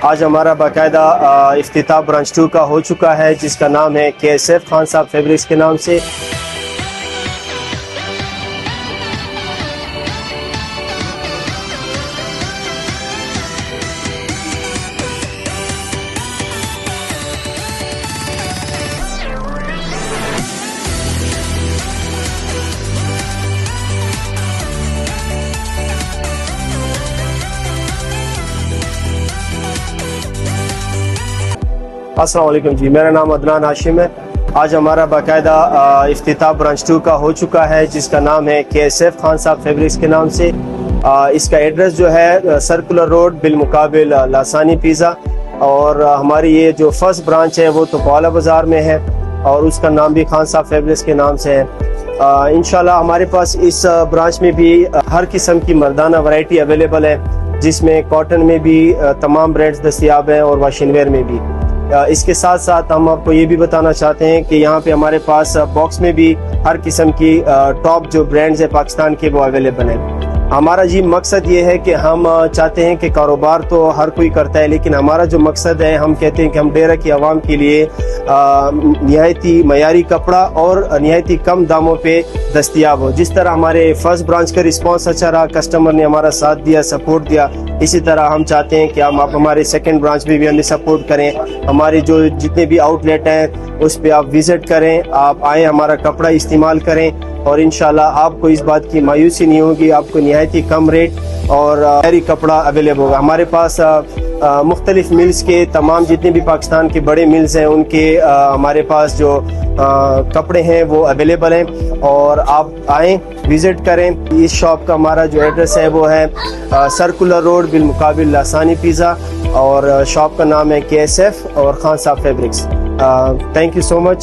आज हमारा बाकायदा इफ्तिताह ब्रांच 2 का हो चुका है, जिसका नाम है KSF खान साहब फैब्रिक्स के नाम से। अस्सलाम वालेकुम जी, मेरा नाम अदनान हाशिम है। आज हमारा बाकायदा इफ्तिताह ब्रांच 2 का हो चुका है, जिसका नाम है KSF खान साहब फैब्रिक्स के नाम से। इसका एड्रेस जो है सर्कुलर रोड बिलमुकाबिल लासानी पिज़्ज़ा, और हमारी ये जो फर्स्ट ब्रांच है वो तो कौला बाज़ार में है, और उसका नाम भी खान साहब फैब्रिक्स के नाम से है। इंशाल्लाह हमारे पास इस ब्रांच में भी हर किस्म की मर्दाना वैरायटी अवेलेबल है, जिसमें कॉटन में भी तमाम ब्रांड्स दस्तियाब हैं और वाशिंगवेयर में भी। इसके साथ साथ हम आपको ये भी बताना चाहते हैं कि यहाँ पे हमारे पास बॉक्स में भी हर किस्म की टॉप जो ब्रांड्स है पाकिस्तान के वो अवेलेबल है। हमारा जी मकसद ये है कि हम चाहते हैं कि कारोबार तो हर कोई करता है, लेकिन हमारा जो मकसद है, हम कहते हैं कि हम डेरा की आवाम के लिए निहायती मयारी कपड़ा और निहायती कम दामों पे दस्तियाब हो। जिस तरह हमारे फर्स्ट ब्रांच का रिस्पांस अच्छा रहा, कस्टमर ने हमारा साथ दिया, सपोर्ट दिया, इसी तरह हम चाहते हैं कि हम आप हमारे सेकंड ब्रांच में भी हमें सपोर्ट करें। हमारे जो जितने भी आउटलेट हैं उस पर आप विजिट करें, आप आएँ, हमारा कपड़ा इस्तेमाल करें, और इंशाल्लाह आपको इस बात की मायूसी नहीं होगी। आपको निहायती कम रेट और हैरी कपड़ा अवेलेबल होगा। हमारे पास मुख्तलिफ मिल्स के तमाम जितने भी पाकिस्तान के बड़े मिल्स हैं उनके हमारे पास जो कपड़े हैं वो अवेलेबल हैं, और आप आएँ, विजिट करें। इस शॉप का हमारा जो एड्रेस है वो है सर्कुलर रोड बिलमुकाबिल लासानी पिज़्ज़ा, और शॉप का नाम है KSF और खान साहब fabrics. Thank you so much.